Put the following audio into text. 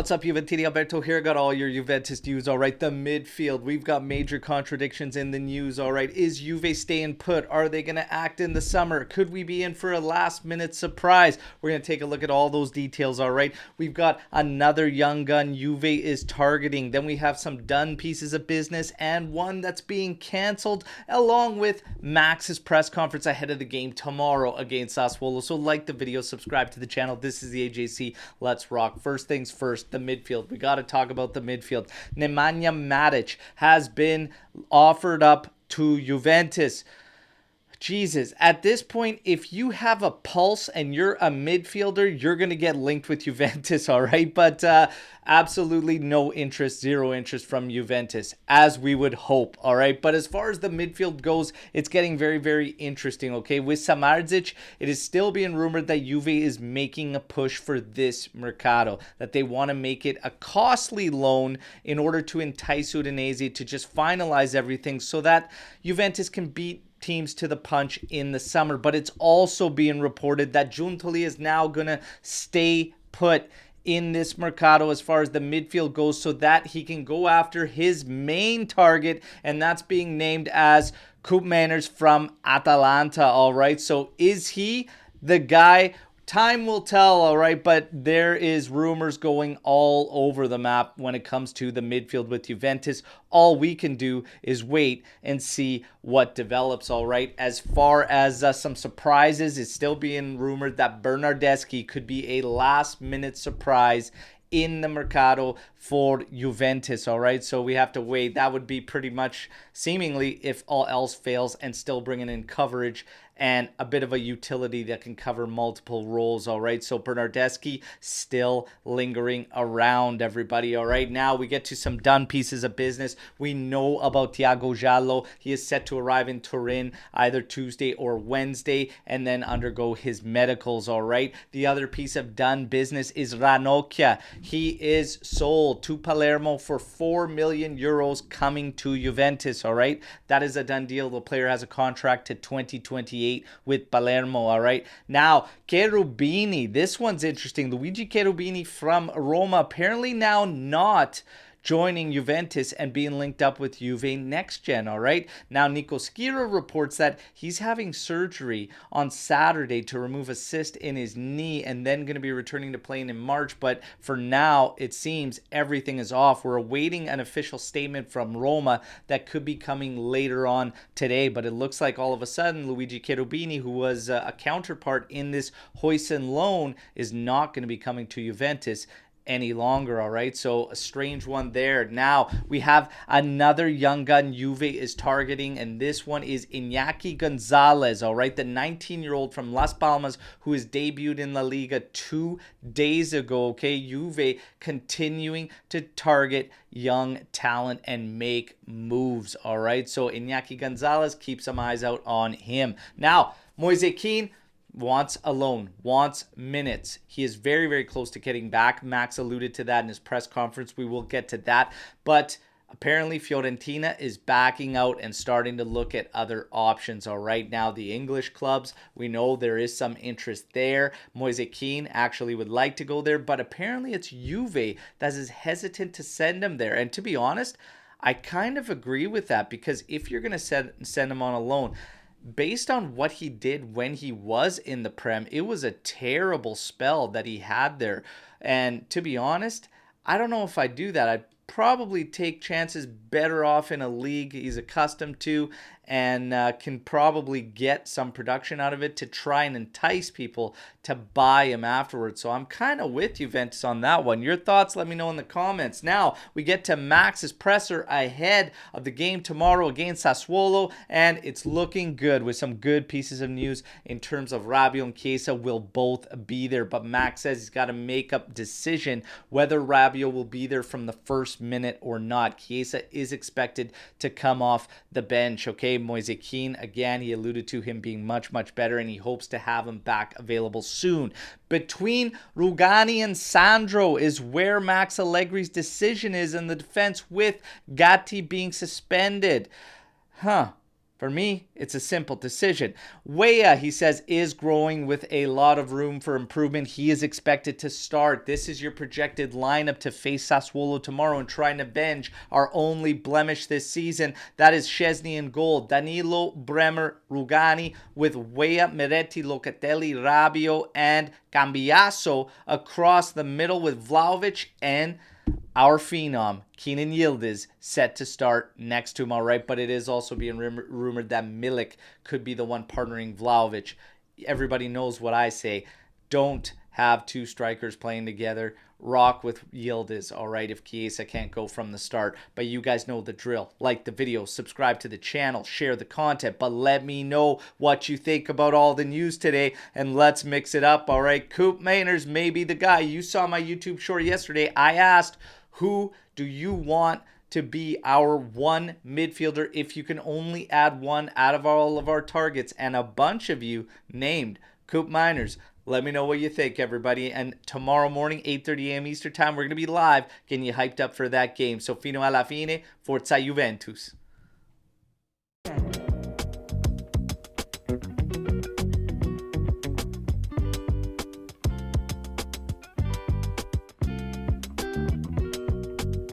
What's up, Juventini? Alberto here. Got all your Juventus news. All right, the midfield. We've got major contradictions in the news. All right, is Juve staying put? Are they going to act in the summer? Could we be in for a last-minute surprise? We're going to take a look at all those details. All right, we've got another young gun Juve is targeting. Then we have some done pieces of business and one that's being canceled, along with Max's press conference ahead of the game tomorrow against Sassuolo. So like the video, subscribe to the channel. This is the AJC. Let's rock. First things first, the midfield. We got to talk about the midfield. Nemanja Matic has been offered up to Juventus. Jesus, at this point, if you have a pulse and you're a midfielder, you're going to get linked with Juventus, all right? But absolutely no interest, zero interest from Juventus, as we would hope, all right? But as far as the midfield goes, it's getting very, very interesting, okay? With Samardzic, it is still being rumored that Juve is making a push for this mercato, that they want to make it a costly loan in order to entice Udinese to just finalize everything so that Juventus can beat teams to the punch in the summer. But it's also being reported that Giuntoli is now going to stay put in this mercato as far as the midfield goes, so that he can go after his main target, and that's being named as Koopmeiners from Atalanta. All right, so is he the guy? Time will tell, all right, but there is rumors going all over the map when it comes to the midfield with Juventus. All we can do is wait and see what develops, all right. As far as some surprises, it's still being rumored that Bernardeschi could be a last-minute surprise in the mercato for Juventus, all right? So we have to wait. That would be pretty much seemingly, if all else fails, and still bringing in coverage and a bit of a utility that can cover multiple roles, all right? So Bernardeschi still lingering around, everybody, all right? Now we get to some done pieces of business. We know about Djalo. He is set to arrive in Turin either Tuesday or Wednesday and then undergo his medicals, all right? The other piece of done business is Ranocchia. He is sold to Palermo for 4 million euros coming to Juventus, all right? That is a done deal. The player has a contract to 2028 with Palermo, all right? Now, Cherubini, this one's interesting. Luigi Cherubini from Roma, apparently now not joining Juventus and being linked up with Juve next gen, all right? Now, Nico Schira reports that he's having surgery on Saturday to remove a cyst in his knee and then going to be returning to playing in March. But for now, it seems everything is off. We're awaiting an official statement from Roma that could be coming later on today. But it looks like all of a sudden, Luigi Cherubini, who was a counterpart in this Huijsen loan, is not going to be coming to Juventus any longer, all right? So a strange one there. Now we have another young gun Juve is targeting, and this one is Iñaki Gonzalez, all right? The 19-year-old from Las Palmas who has debuted in La Liga 2 days ago, okay? Juve continuing to target young talent and make moves, all right? So Iñaki Gonzalez, keep some eyes out on him. Now, Moise Kean wants a loan, wants minutes. He is very, very close to getting back. Max alluded to that in his press conference. We will get to that. But apparently Fiorentina is backing out and starting to look at other options. All right, now the English clubs, we know there is some interest there. Moise Kean actually would like to go there, but apparently it's Juve that is hesitant to send him there. And to be honest, I kind of agree with that, because if you're going to send him on a loan, based on what he did when he was in the Prem, it was a terrible spell that he had there. And to be honest, I don't know if I do that. I'd probably take chances better off in a league he's accustomed to and can probably get some production out of it to try and entice people to buy him afterwards. So I'm kind of with Juventus on that one. Your thoughts, let me know in the comments. Now we get to Max's presser ahead of the game tomorrow against Sassuolo, and it's looking good with some good pieces of news in terms of Rabiot and Chiesa will both be there. But Max says he's got to make up decision whether Rabiot will be there from the first minute or not. Chiesa is expected to come off the bench, okay? Moise Kean, again, he alluded to him being much, much better, and he hopes to have him back available soon. Between Rugani and Sandro is where Max Allegri's decision is in the defense, with Gatti being suspended. For me, it's a simple decision. Weah, he says, is growing with a lot of room for improvement. He is expected to start. This is your projected lineup to face Sassuolo tomorrow and try and avenge our only blemish this season. That is Szczesny in goal, Danilo, Bremer, Rugani, with Weah, Meretti, Locatelli, Rabiot, and Cambiaso across the middle with Vlahovic and our phenom, Kenan Yildiz, set to start next to him, all right? But it is also being rumored that Milik could be the one partnering Vlahovic. Everybody knows what I say. Don't have two strikers playing together. Rock with Yildiz, all right, if Chiesa can't go from the start. But you guys know the drill. Like the video, subscribe to the channel, share the content. But let me know what you think about all the news today, and let's mix it up, all right? Koopmeiners may be the guy. You saw my YouTube short yesterday. I asked, who do you want to be our one midfielder if you can only add one out of all of our targets? And a bunch of you named Koopmeiners. Let me know what you think, everybody. And tomorrow morning, 8:30 a.m. Eastern Time, we're going to be live getting you hyped up for that game. So, fino alla fine, forza Juventus.